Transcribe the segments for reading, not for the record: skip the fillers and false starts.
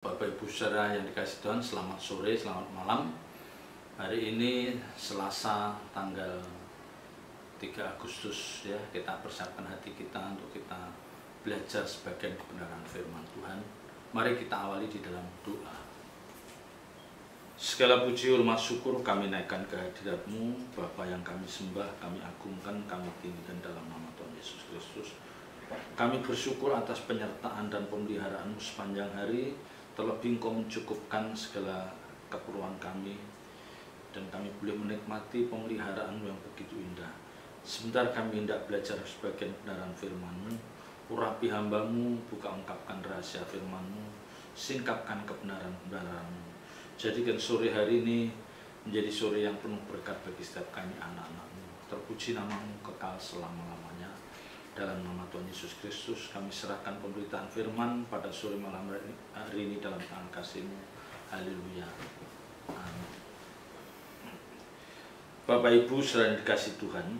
Bapak Ibu saudara yang dikasih Tuhan, selamat sore, selamat malam. Hari ini Selasa tanggal 3 Agustus ya, kita persiapkan hati kita untuk kita belajar sebagian kebenaran firman Tuhan. Mari kita awali di dalam doa. Segala puji, hormat, syukur kami naikkan ke hadirat-Mu, Bapa yang kami sembah, kami agungkan, kami tinggikan dalam nama Tuhan Yesus Kristus. Kami bersyukur atas penyertaan dan pemeliharaan-Mu sepanjang hari. Terlebih Engkau mencukupkan segala keperluan kami, dan kami boleh menikmati pemeliharaan-Mu yang begitu indah. Sebentar kami hendak belajar sebagian kebenaran firman-Mu. Urapi hamba-Mu, buka ungkapkan rahasia firman-Mu, singkapkan kebenaran-kebenaran-Mu. Jadikan sore hari ini menjadi sore yang penuh berkat bagi setiap kami anak-anak-Mu. Terpuji nama-Mu kekal selama-lamanya. Dalam nama Tuhan Yesus Kristus kami serahkan pemberitaan firman pada sore malam hari ini dalam tangan kasih-Mu. Haleluya. Amin. Bapak Ibu saudara yang dikasih Tuhan,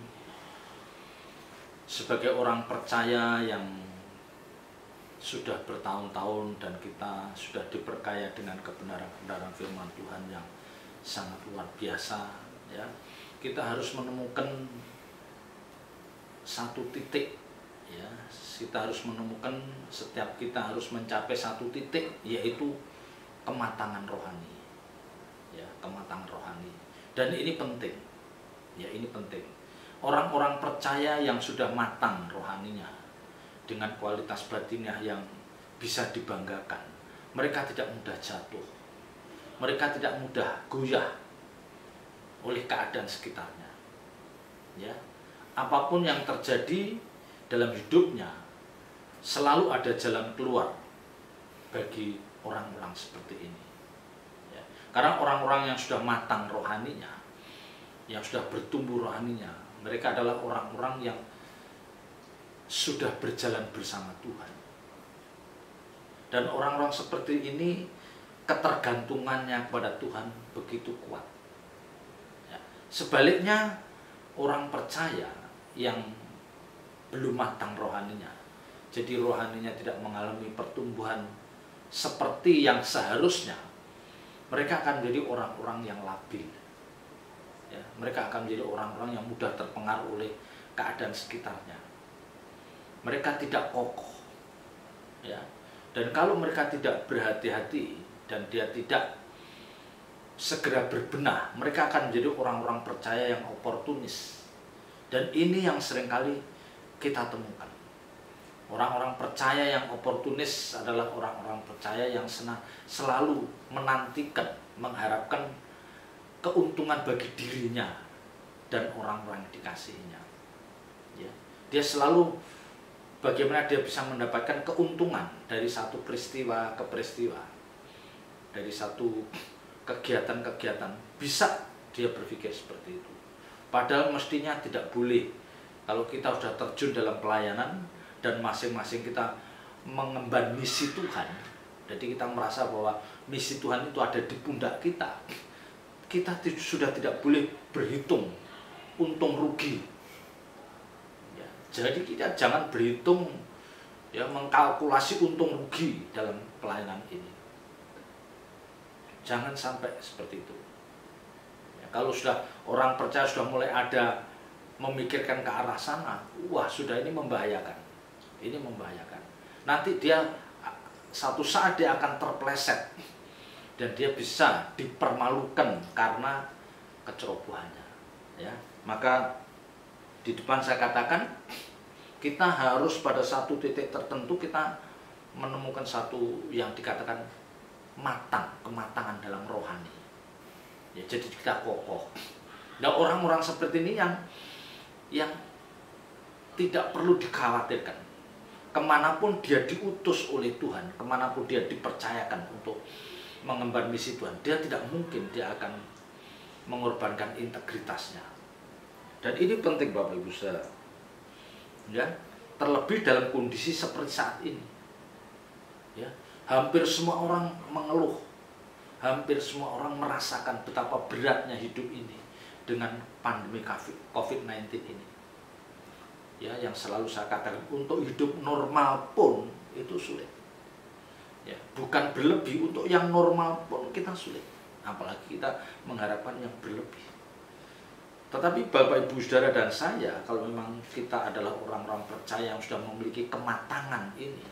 sebagai orang percaya yang sudah bertahun-tahun dan kita sudah diperkaya dengan kebenaran-kebenaran firman Tuhan yang sangat luar biasa ya, kita harus menemukan satu titik ya, kita harus menemukan, setiap kita harus mencapai satu titik, yaitu kematangan rohani ya, kematangan rohani. Dan ini penting ya, ini penting. Orang-orang percaya yang sudah matang rohaninya dengan kualitas batinnya yang bisa dibanggakan, mereka tidak mudah jatuh, mereka tidak mudah goyah oleh keadaan sekitarnya ya. Apapun yang terjadi dalam hidupnya, selalu ada jalan keluar bagi orang-orang seperti ini ya. Karena orang-orang yang sudah matang rohaninya, yang sudah bertumbuh rohaninya, mereka adalah orang-orang yang sudah berjalan bersama Tuhan. Dan orang-orang seperti ini ketergantungannya kepada Tuhan begitu kuat ya. Sebaliknya, orang percaya yang belum matang rohaninya, jadi rohaninya tidak mengalami pertumbuhan seperti yang seharusnya, mereka akan menjadi orang-orang yang labil ya. Mereka akan menjadi orang-orang yang mudah terpengaruh oleh keadaan sekitarnya. Mereka tidak kokoh ya. Dan kalau mereka tidak berhati-hati dan dia tidak segera berbenah, mereka akan menjadi orang-orang percaya yang oportunis. Dan ini yang seringkali kita temukan. Orang-orang percaya yang oportunis adalah orang-orang percaya yang selalu menantikan, mengharapkan keuntungan bagi dirinya dan orang-orang yang dikasihinya ya. Dia selalu bagaimana dia bisa mendapatkan keuntungan dari satu peristiwa ke peristiwa, dari satu kegiatan-kegiatan, bisa dia berpikir seperti itu. Padahal mestinya tidak boleh. Kalau kita sudah terjun dalam pelayanan dan masing-masing kita mengemban misi Tuhan, jadi kita merasa bahwa misi Tuhan itu ada di pundak kita, kita sudah tidak boleh berhitung untung rugi ya. Jadi kita jangan berhitung ya, mengkalkulasi untung rugi dalam pelayanan ini. Jangan sampai seperti itu ya. Kalau sudah orang percaya sudah mulai ada memikirkan ke arah sana, wah sudah ini membahayakan. Ini membahayakan. Nanti dia satu saat dia akan terpleset dan dia bisa dipermalukan karena kecerobohannya ya. Maka di depan saya katakan, kita harus pada satu titik tertentu kita menemukan satu yang dikatakan matang, kematangan dalam rohani ya, jadi kita kokoh. Nah, orang-orang seperti ini yang tidak perlu dikhawatirkan. Kemanapun dia diutus oleh Tuhan, kemanapun dia dipercayakan untuk mengemban misi Tuhan, dia tidak mungkin dia akan mengorbankan integritasnya. Dan ini penting Bapak Ibu saudara ya, terlebih dalam kondisi seperti saat ini ya. Hampir semua orang mengeluh, hampir semua orang merasakan betapa beratnya hidup ini dengan pandemi COVID-19 ini ya, yang selalu saya katakan untuk hidup normal pun itu sulit Ya, bukan berlebih, untuk yang normal pun kita sulit, apalagi kita mengharapkan yang berlebih. Tetapi Bapak Ibu Saudara dan saya, kalau memang kita adalah orang-orang percaya yang sudah memiliki kematangan ini,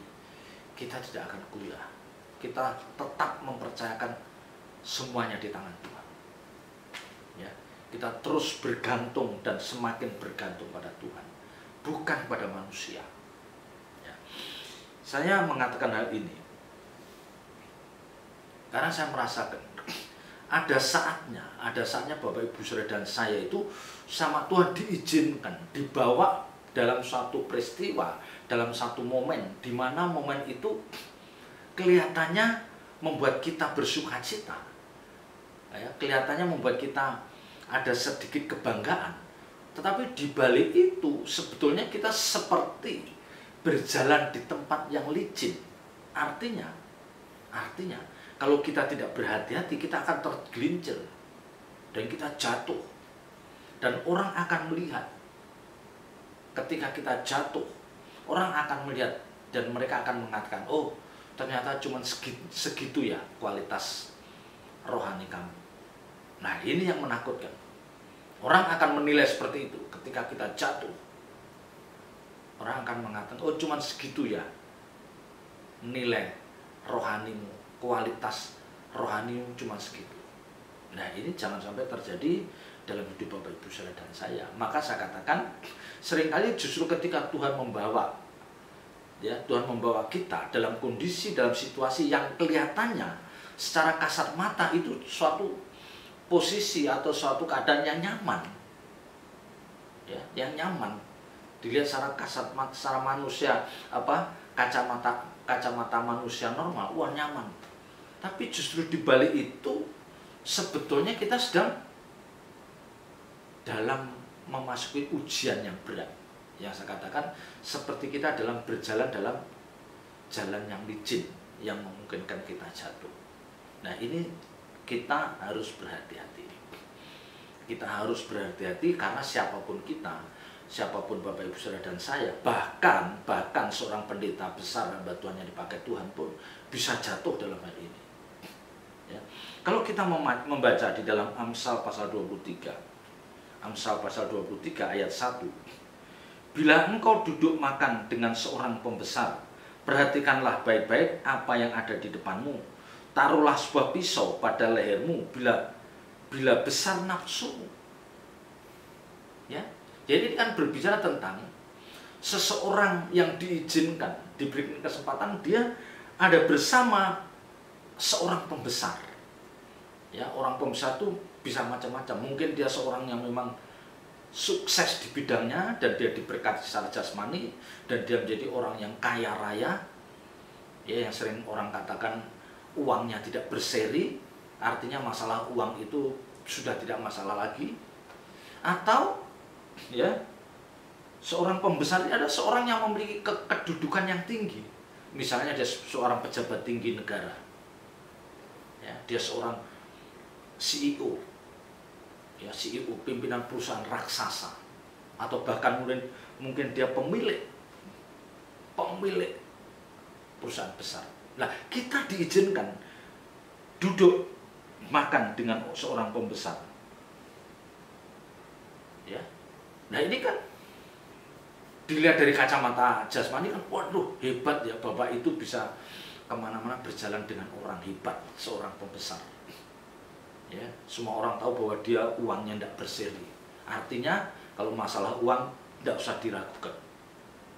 kita tidak akan goyah. Kita tetap mempercayakan semuanya di tangan Tuhan. Ya, kita terus bergantung dan semakin bergantung pada Tuhan, bukan pada manusia. Ya. Saya mengatakan hal ini karena saya merasakan ada saatnya Bapak Ibu Saudara dan saya itu sama Tuhan diizinkan, dibawa dalam suatu peristiwa, dalam satu momen, di mana momen itu kelihatannya membuat kita bersukacita, ya, kelihatannya membuat kita ada sedikit kebanggaan. Tetapi di balik itu sebetulnya kita seperti berjalan di tempat yang licin. Artinya kalau kita tidak berhati-hati, kita akan tergelincir dan kita jatuh. Dan orang akan melihat ketika kita jatuh, orang akan melihat dan mereka akan mengatakan, oh ternyata cuma segitu ya kualitas rohani kamu. Nah, ini yang menakutkan. Orang akan menilai seperti itu ketika kita jatuh. Orang akan mengatakan, oh cuma segitu ya nilai rohanimu, kualitas rohani cuma segitu. Nah, ini jangan sampai terjadi dalam hidup Bapak Ibu Saudara dan saya. Maka saya katakan, seringkali justru ketika Tuhan membawa kita dalam kondisi, dalam situasi yang kelihatannya secara kasat mata itu suatu posisi atau suatu keadaan yang nyaman, ya, yang nyaman dilihat secara kasat mata, secara manusia, kacamata manusia normal, wah nyaman. Tapi justru di balik itu sebetulnya kita sedang dalam memasuki ujian yang berat. Yang saya katakan seperti kita dalam berjalan dalam jalan yang licin yang memungkinkan kita jatuh. Nah, ini kita harus berhati-hati. Kita harus berhati-hati karena siapapun kita, siapapun Bapak Ibu Saudara dan saya, bahkan seorang pendeta besar hamba Tuhan yang dipakai Tuhan pun bisa jatuh dalam hal ini. Ya. Kalau kita membaca di dalam Amsal pasal 23, Amsal pasal 23 ayat 1, bila engkau duduk makan dengan seorang pembesar, perhatikanlah baik-baik apa yang ada di depanmu. Taruhlah sebuah pisau pada lehermu bila besar nafsumu. Ya. Jadi ini kan berbicara tentang seseorang yang diizinkan, diberikan kesempatan, dia ada bersama seorang pembesar. Ya, orang pembesar itu bisa macam-macam. Mungkin dia seorang yang memang sukses di bidangnya dan dia diberkati secara jasmani dan dia menjadi orang yang kaya raya. Ya, yang sering orang katakan uangnya tidak berseri, artinya masalah uang itu sudah tidak masalah lagi. Atau ya, seorang pembesar ini ada seorang yang memiliki kedudukan yang tinggi. Misalnya dia seorang pejabat tinggi negara. Ya, dia seorang CEO. Ya, CEO pimpinan perusahaan raksasa, atau bahkan mungkin dia pemilik perusahaan besar. Nah, kita diizinkan duduk makan dengan seorang pembesar. Ya. Nah, ini kan dilihat dari kacamata jasmani kan, waduh hebat ya, Bapak itu bisa kemana-mana berjalan dengan orang hebat, seorang pembesar. Ya, semua orang tahu bahwa dia uangnya tidak berseri. Artinya kalau masalah uang tidak usah diragukan.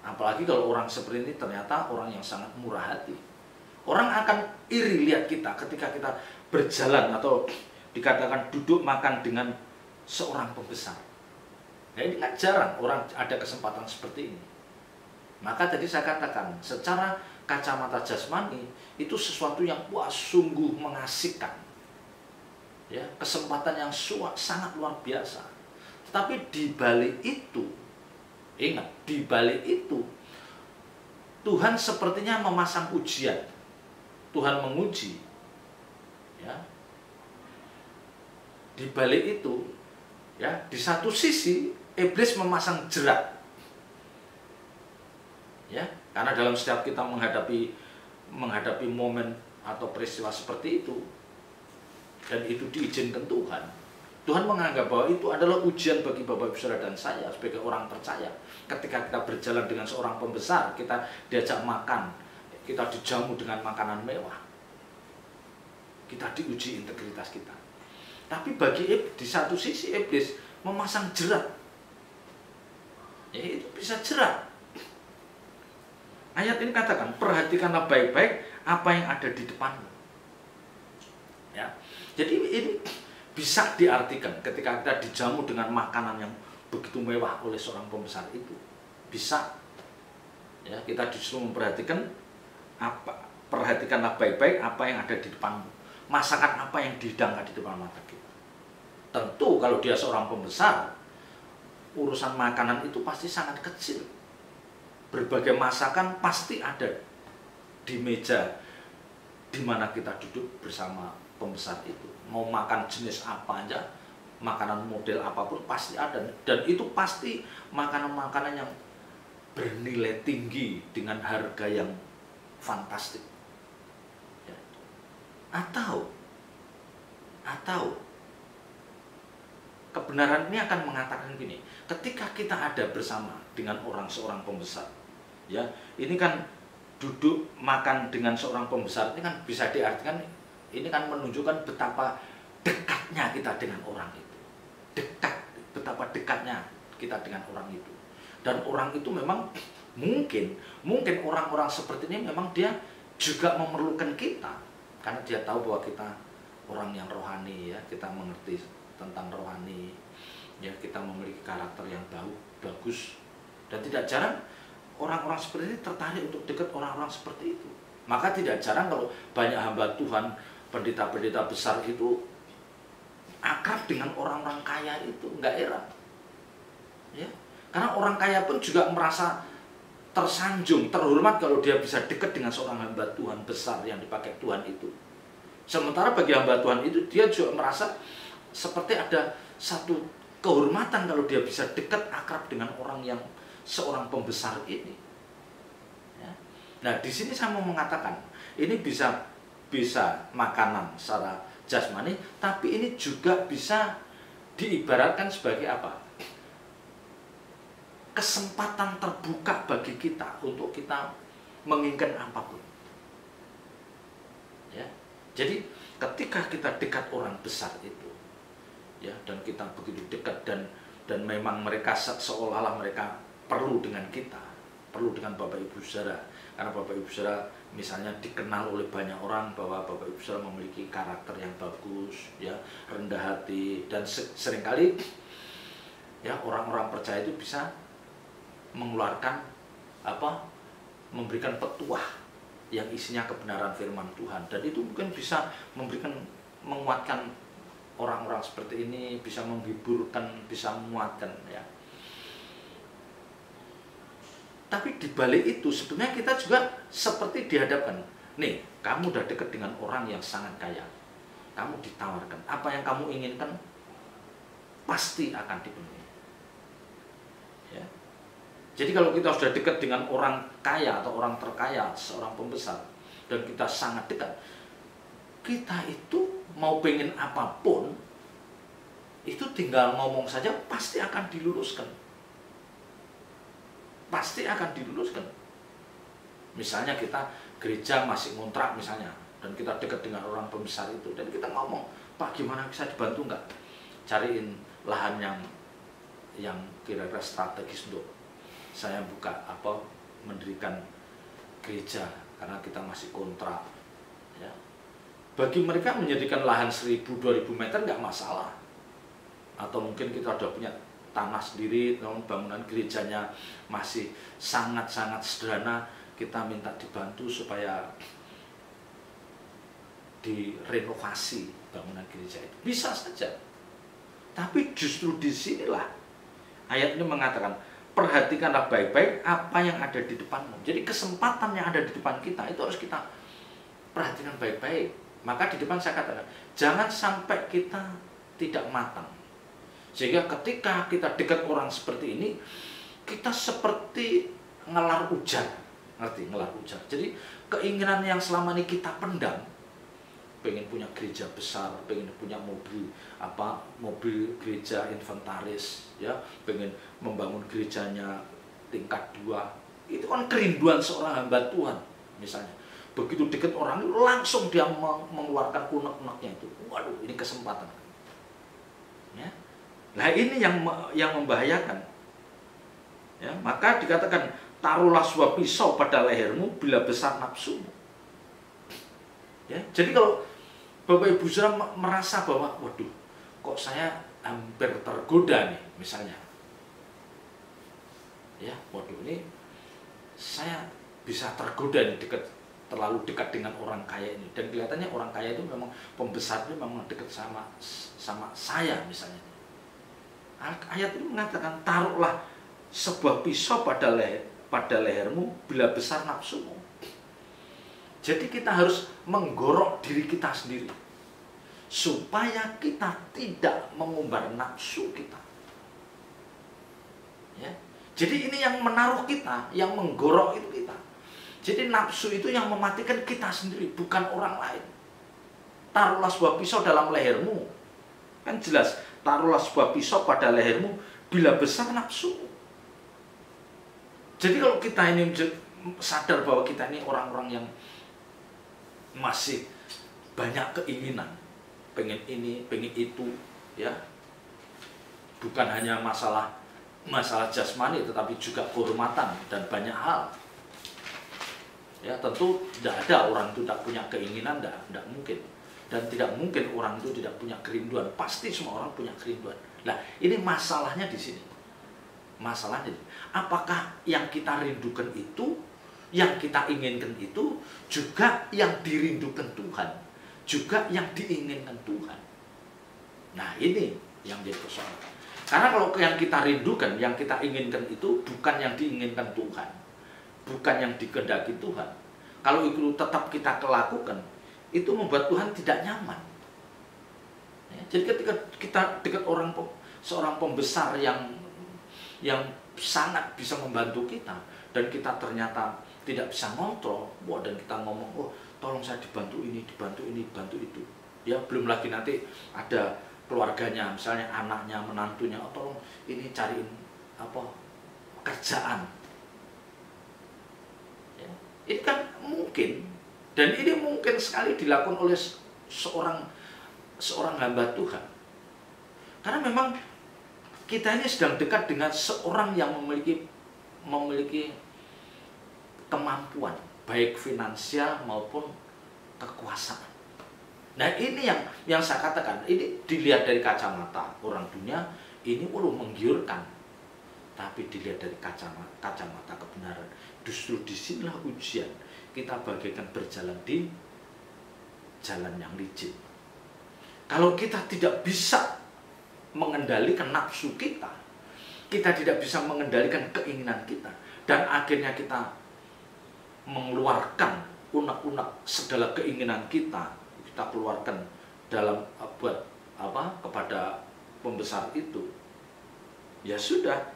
Apalagi kalau orang seperti ini ternyata orang yang sangat murah hati. Orang akan iri lihat kita ketika kita berjalan atau dikatakan duduk makan dengan seorang pembesar. Nah, ini kan jarang orang ada kesempatan seperti ini. Maka tadi saya katakan, secara kacamata jasmani itu sesuatu yang sungguh mengasihkan. Ya, kesempatan yang sangat luar biasa. Tetapi di balik itu, ingat, di balik itu Tuhan sepertinya memasang ujian. Tuhan menguji. Ya. Di balik itu, ya, di satu sisi iblis memasang jerat. Ya, karena dalam setiap kita menghadapi menghadapi momen atau peristiwa seperti itu, dan itu diizinkan Tuhan, Tuhan menganggap bahwa itu adalah ujian bagi Bapak Ibu Saudara dan saya sebagai orang percaya. Ketika kita berjalan dengan seorang pembesar, kita diajak makan, kita dijamu dengan makanan mewah, kita diuji integritas kita. Tapi di satu sisi iblis memasang jerat, ya itu bisa jerat. Ayat ini katakan, perhatikanlah baik-baik apa yang ada di depanmu. Ya, jadi ini bisa diartikan ketika kita dijamu dengan makanan yang begitu mewah oleh seorang pembesar itu, bisa, ya, kita disuruh memperhatikan perhatikanlah baik-baik apa yang ada di depanmu, masakan apa yang dihidangkan di depan mata kita. Tentu kalau dia seorang pembesar, urusan makanan itu pasti sangat kecil. Berbagai masakan pasti ada di meja di mana kita duduk bersama pembesar itu. Mau makan jenis apa aja, makanan model apapun pasti ada. Dan itu pasti makanan-makanan yang bernilai tinggi dengan harga yang fantastik. Ya. Atau kebenaran ini akan mengatakan gini, ketika kita ada bersama dengan seorang pembesar, ya, ini kan duduk makan dengan seorang pembesar, ini kan bisa diartikan, ini kan menunjukkan betapa dekatnya kita dengan orang itu. Betapa dekatnya kita dengan orang itu. Dan orang itu memang mungkin orang-orang seperti ini memang dia juga memerlukan kita, karena dia tahu bahwa kita orang yang rohani, ya, kita mengerti tentang rohani, ya, kita memiliki karakter yang bagus, dan tidak jarang orang-orang seperti ini tertarik untuk dekat orang-orang seperti itu. Maka tidak jarang kalau banyak hamba Tuhan, pendeta-pendeta besar itu akrab dengan orang-orang kaya itu, nggak heran, ya, karena orang kaya pun juga merasa tersanjung, terhormat kalau dia bisa dekat dengan seorang hamba Tuhan besar yang dipakai Tuhan itu. Sementara bagi hamba Tuhan itu, dia juga merasa seperti ada satu kehormatan kalau dia bisa dekat akrab dengan orang yang seorang pembesar ini. Ya. Nah, di sini saya mau mengatakan, ini bisa makanan secara jasmani, tapi ini juga bisa diibaratkan sebagai apa? Kesempatan terbuka bagi kita untuk kita menginginkan apapun. Ya. Jadi ketika kita dekat orang besar itu, ya, dan kita begitu dekat, dan memang mereka seolah-olah mereka perlu dengan kita, perlu dengan Bapak Ibu Saudara, karena Bapak Ibu Saudara misalnya dikenal oleh banyak orang bahwa Bapak Ibu Saudara memiliki karakter yang bagus, ya, rendah hati, dan seringkali, ya, orang-orang percaya itu bisa mengeluarkan memberikan petuah yang isinya kebenaran firman Tuhan, dan itu mungkin bisa menguatkan orang-orang seperti ini, bisa menghiburkan, bisa menguatkan, ya. Tapi di balik itu sebenarnya kita juga seperti dihadapkan, nih, kamu udah dekat dengan orang yang sangat kaya, kamu ditawarkan apa yang kamu inginkan pasti akan dipenuhi. Ya. Jadi kalau kita sudah dekat dengan orang kaya atau orang terkaya, seorang pembesar, dan kita sangat dekat, kita itu mau pengen apapun, itu tinggal ngomong saja pasti akan diluruskan. Pasti akan diluruskan. Misalnya kita gereja masih ngontrak misalnya, dan kita dekat dengan orang pembesar itu, dan kita ngomong, Pak, gimana bisa dibantu nggak? Cariin lahan yang kira-kira strategis untuk saya mendirikan gereja, karena kita masih kontrak, ya. Bagi mereka menyediakan lahan 1000-2000 meter nggak masalah, atau mungkin kita udah punya tanah sendiri, namun bangunan gerejanya masih sangat-sangat sederhana, kita minta dibantu supaya direnovasi bangunan gereja itu, bisa saja. Tapi justru disinilah ayat ini mengatakan, perhatikanlah baik-baik apa yang ada di depanmu. Jadi kesempatan yang ada di depan kita itu harus kita perhatikan baik-baik. Maka di depan saya katakan, jangan sampai kita tidak matang. Sehingga ketika kita dekat orang seperti ini, kita seperti ngelar hujan. Ngerti? Ngelar hujan. Jadi keinginan yang selama ini kita pendam, pengen punya gereja besar, pengen punya mobil gereja inventaris, ya, pengen membangun gerejanya tingkat 2, itu kan kerinduan seorang hamba Tuhan. Misalnya begitu dekat orang langsung dia mengeluarkan unek-uneknya itu, waduh ini kesempatan, ya. Nah ini yang membahayakan, ya. Maka dikatakan taruhlah sebuah pisau pada lehermu bila besar nafsumu, ya. Jadi kalau Bapak Ibu Saudara merasa bahwa waduh kok saya hampir tergoda nih misalnya, ya, waduh ini saya bisa tergoda nih terlalu dekat dengan orang kaya ini, dan kelihatannya orang kaya itu memang pembesarnya memang dekat sama saya misalnya. Ayat ini mengatakan taruhlah sebuah pisau pada lehermu bila besar nafsumu. Jadi kita harus menggorok diri kita sendiri supaya kita tidak mengumbar nafsu kita, ya. Jadi ini yang menaruh kita, yang menggorok itu kita. Jadi nafsu itu yang mematikan kita sendiri, bukan orang lain. Taruhlah sebuah pisau dalam lehermu, kan jelas. Taruhlah sebuah pisau pada lehermu bila besar nafsu. Jadi kalau kita ini sadar bahwa kita ini orang-orang yang masih banyak keinginan, pengen ini, pengen itu, ya, bukan hanya masalah jasmani, tetapi juga kehormatan dan banyak hal. Ya, tentu tidak ada orang itu tidak punya keinginan, tidak mungkin. Dan tidak mungkin orang itu tidak punya kerinduan. Pasti semua orang punya kerinduan. Nah, ini masalahnya di sini. Masalahnya, apakah yang kita rindukan itu, yang kita inginkan itu, juga yang dirindukan Tuhan, juga yang diinginkan Tuhan. Nah, ini yang jadi persoalan. Karena kalau yang kita rindukan, yang kita inginkan itu bukan yang diinginkan Tuhan, bukan yang dikehendaki Tuhan. Kalau itu tetap kita lakukan, itu membuat Tuhan tidak nyaman. Ya, jadi ketika kita dekat seorang pembesar yang sangat bisa membantu kita, dan kita ternyata tidak bisa ngontrol, dan kita ngomong, oh tolong saya dibantu ini, dibantu ini, dibantu itu. Ya, belum lagi nanti ada keluarganya, misalnya anaknya, menantunya, oh tolong ini cariin kerjaan. Ya, ini kan mungkin, dan ini mungkin sekali dilakukan oleh seorang hamba Tuhan. Karena memang kita ini sedang dekat dengan seorang yang memiliki kemampuan, baik finansial maupun kekuasaan. Nah ini yang saya katakan, ini dilihat dari kacamata orang dunia, ini menggiurkan. Tapi dilihat dari kacamata kebenaran, justru disinilah ujian. Kita bagaikan berjalan di jalan yang licin. Kalau kita tidak bisa mengendalikan nafsu kita tidak bisa mengendalikan keinginan kita, dan akhirnya kita mengeluarkan unek-unek segala keinginan kita keluarkan dalam kepada pembesar itu, ya sudah,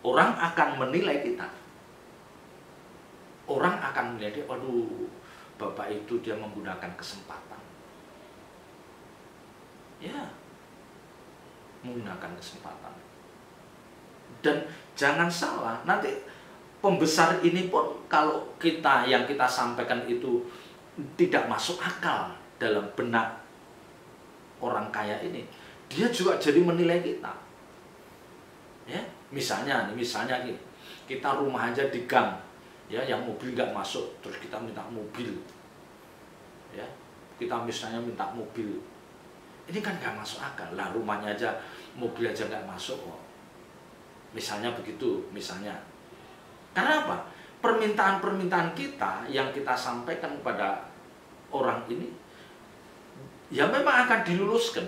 orang akan menilai kita. Orang akan melihat, aduh, bapak itu dia menggunakan kesempatan. Ya, menggunakan kesempatan. Dan jangan salah, nanti pembesar ini pun kalau yang kita sampaikan itu tidak masuk akal dalam benak orang kaya ini, dia juga jadi menilai kita. Ya, misalnya nih, kita rumah aja di gang, ya, yang mobil nggak masuk, terus kita minta mobil, ya, kita misalnya minta mobil, ini kan nggak masuk akal lah, rumahnya aja, mobil aja nggak masuk kok. Misalnya begitu, misalnya. Karena apa? Permintaan-permintaan kita yang kita sampaikan kepada orang ini, ya memang akan diluluskan,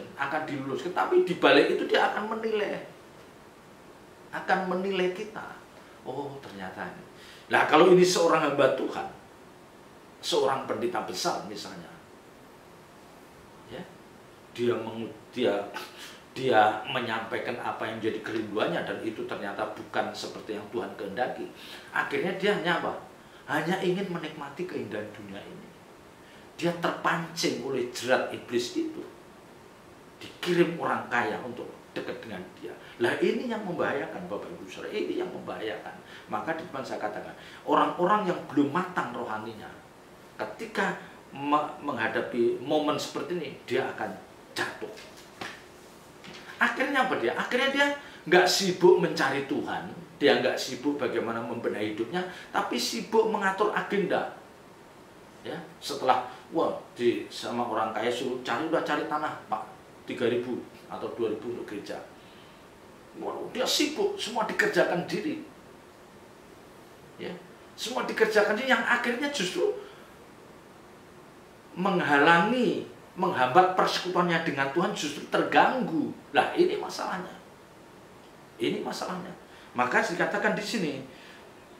tapi di balik itu dia akan menilai kita. Oh ternyata ini. Nah kalau ini seorang hamba Tuhan, seorang pendeta besar misalnya, ya, dia dia menyampaikan apa yang jadi kerinduannya dan itu ternyata bukan seperti yang Tuhan kehendaki, akhirnya dia hanya apa? Hanya ingin menikmati keindahan dunia ini. Dia terpancing oleh jerat iblis itu. Dikirim orang kaya untuk dekat dengan dia. Lah ini yang membahayakan Bapak Ibu Saudara, ini yang membahayakan. Maka di depan saya katakan, orang-orang yang belum matang rohaninya, ketika menghadapi momen seperti ini, dia akan jatuh. Akhirnya apa dia? Akhirnya dia nggak sibuk mencari Tuhan, dia nggak sibuk bagaimana membenahi hidupnya, tapi sibuk mengatur agenda. Ya, setelah sama orang kaya suruh cari tanah Pak 3.000 atau 2.000 untuk gereja. Dia sibuk, semua dikerjakan diri. Ya, semua dikerjakan diri yang akhirnya justru menghambat persekutuannya dengan Tuhan justru terganggu. Lah ini masalahnya. Ini masalahnya. Maka dikatakan di sini,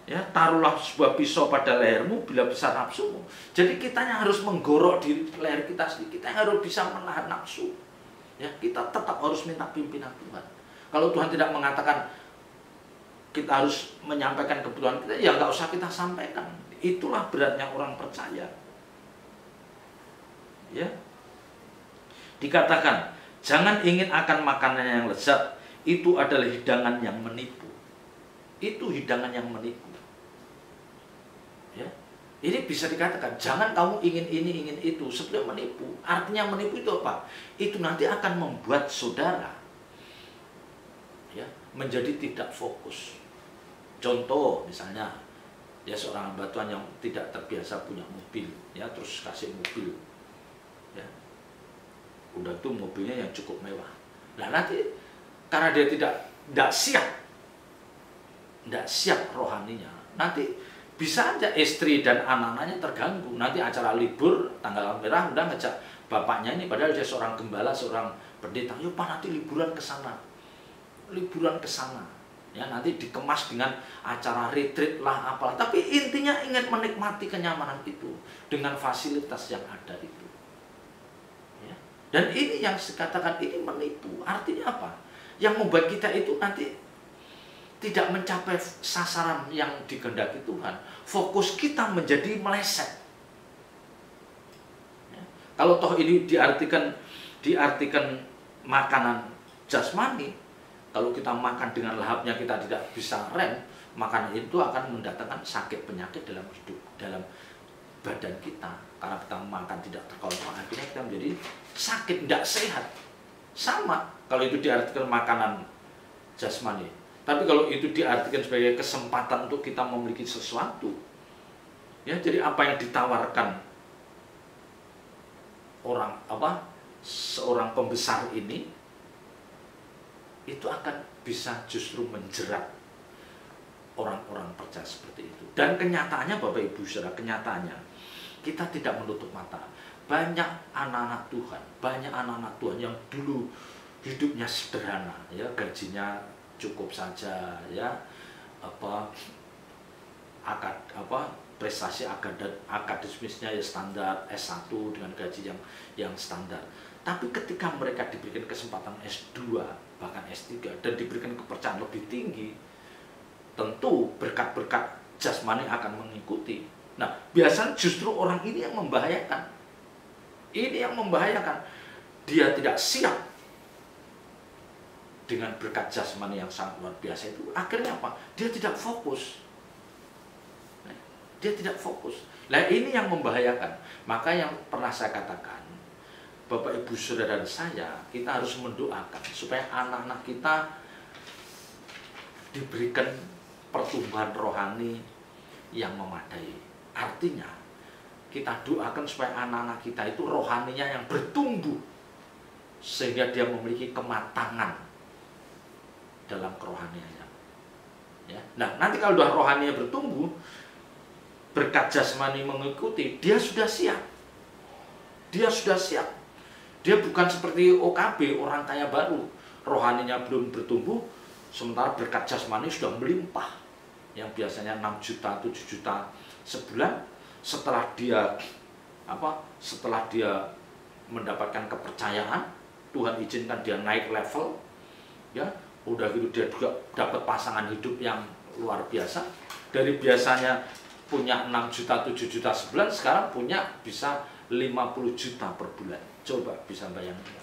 ya, taruhlah sebuah pisau pada lehermu bila besar nafsumu. Jadi kita yang harus menggorok di leher kita sendiri, kita yang harus bisa menahan nafsu. Ya, kita tetap harus minta pimpinan Tuhan. Kalau Tuhan tidak mengatakan kita harus menyampaikan kebutuhan kita, ya nggak usah kita sampaikan. Itulah beratnya orang percaya. Ya, dikatakan jangan ingin akan makanan yang lezat, itu adalah hidangan yang menipu. Itu hidangan yang menipu. Ya, ini bisa dikatakan jangan kamu ingin ini ingin itu, sebetulnya menipu. Artinya menipu itu apa? Itu nanti akan membuat saudara, ya, menjadi tidak fokus. Contoh misalnya, ya, seorang hamba Tuhan yang tidak terbiasa punya mobil, ya, terus kasih mobil. Ya. Udah tuh mobilnya yang cukup mewah. Nah nanti karena dia tidak siap rohaninya, nanti bisa aja istri dan anak-anaknya terganggu. Nanti acara libur tanggal merah udah ngejak bapaknya ini, padahal dia seorang gembala, seorang pendeta, yuk Pak nanti liburan ke sana. Ya, nanti dikemas dengan acara retreat lah apalah. Tapi intinya ingin menikmati kenyamanan itu dengan fasilitas yang ada itu. Dan ini yang dikatakan ini menipu. Artinya apa? Yang membuat kita itu nanti tidak mencapai sasaran yang dikehendaki Tuhan. Fokus kita menjadi meleset. Ya. Kalau toh ini diartikan makanan jasmani, kalau kita makan dengan lahapnya kita tidak bisa rem, makanan itu akan mendatangkan sakit penyakit dalam hidup, dalam badan kita. Karena kita makan tidak terkontrol, akhirnya kita menjadi sakit, tidak sehat. Sama kalau itu diartikan makanan jasmani. Tapi kalau itu diartikan sebagai kesempatan untuk kita memiliki sesuatu, ya, jadi apa yang ditawarkan seorang pembesar ini, itu akan bisa justru menjerat orang-orang percaya seperti itu. Dan kenyataannya Bapak Ibu Saudara, kenyataannya kita tidak menutup mata. Banyak anak-anak Tuhan yang dulu hidupnya sederhana, ya, gajinya cukup saja, ya, prestasi akademisnya ya standar, S1 dengan gaji yang standar. Tapi ketika mereka diberikan kesempatan S2 bahkan S3 dan diberikan kepercayaan lebih tinggi, tentu berkat-berkat jasmani akan mengikuti. Nah, biasanya justru orang ini yang membahayakan. Ini yang membahayakan. Dia tidak siap dengan berkat jasmani yang sangat luar biasa itu. Akhirnya apa? Dia tidak fokus. Dia tidak fokus. Nah, ini yang membahayakan. Maka yang pernah saya katakan, Bapak Ibu Saudara dan saya, kita harus mendoakan supaya anak-anak kita diberikan pertumbuhan rohani yang memadai. Artinya, kita doakan supaya anak-anak kita itu rohaninya yang bertumbuh, sehingga dia memiliki kematangan dalam kerohaniannya. Ya. Nah, nanti kalau sudah rohaninya bertumbuh, berkat jasmani mengikuti, dia sudah siap. Dia sudah siap. Dia bukan seperti OKB, orang kaya baru. Rohaninya belum bertumbuh, sementara berkat jasmani sudah melimpah. Yang biasanya 6 juta, 7 juta sebulan, setelah dia mendapatkan kepercayaan, Tuhan izinkan dia naik level, ya, udah gitu dia juga dapat pasangan hidup yang luar biasa. Dari biasanya punya 6 juta, 7 juta sebulan, sekarang punya bisa 50 juta per bulan. Coba bisa bayangkan.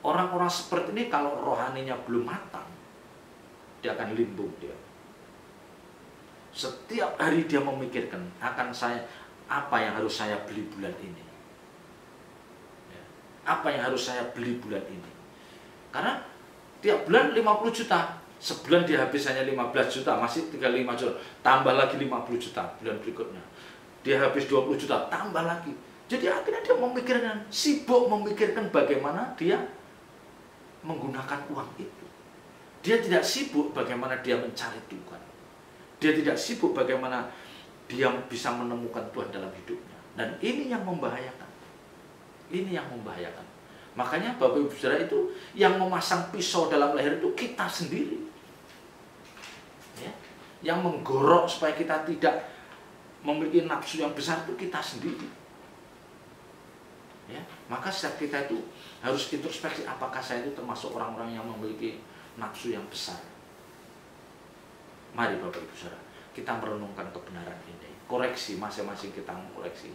Orang-orang seperti ini kalau rohaninya belum matang, dia akan limbung dia. Setiap hari dia memikirkan, apa yang harus saya beli bulan ini. Ya, apa yang harus saya beli bulan ini. Karena tiap bulan 50 juta, sebulan dia habis hanya 15 juta, masih 35 juta, tambah lagi 50 juta bulan berikutnya. Dia habis 20 juta, tambah lagi. Jadi akhirnya dia memikirkan, sibuk memikirkan bagaimana dia menggunakan uang itu. Dia tidak sibuk bagaimana dia mencari Tuhan. Dia tidak sibuk bagaimana dia bisa menemukan Tuhan dalam hidupnya. Dan ini yang membahayakan. Ini yang membahayakan. Makanya Bapak Ibu Saudara itu yang memasang pisau dalam leher itu kita sendiri. Ya. Yang menggorok supaya kita tidak memiliki nafsu yang besar itu kita sendiri. Ya. Maka setiap kita itu harus introspeksi, apakah saya itu termasuk orang-orang yang memiliki nafsu yang besar. Mari Bapak Ibu Saudara, kita merenungkan kebenaran ini. Koreksi, masing-masing kita mengoreksi.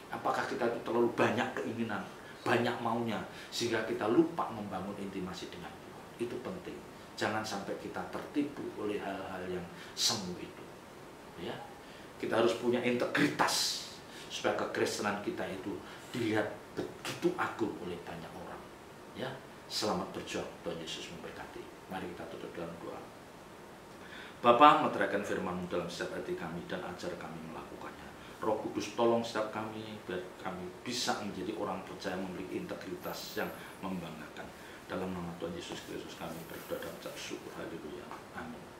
Apakah kita itu terlalu banyak keinginan, banyak maunya, sehingga kita lupa membangun intimasi dengan Tuhan. Itu penting. Jangan sampai kita tertipu oleh hal-hal yang semu itu. Ya, kita harus punya integritas supaya kekristenan kita itu dilihat begitu agung oleh banyak orang. Ya, selamat berjuang. Tuhan Yesus memberkati. Mari kita tutup dalam doa. Bapa, meteraikan firman-Mu dalam setiap hati kami dan ajar kami melakukannya. Roh Kudus, tolong setiap kami biar kami bisa menjadi orang percaya memiliki integritas yang membanggakan. Dalam nama Tuhan Yesus Kristus kami berdoa dan ucap syukur. Haleluya. Amin.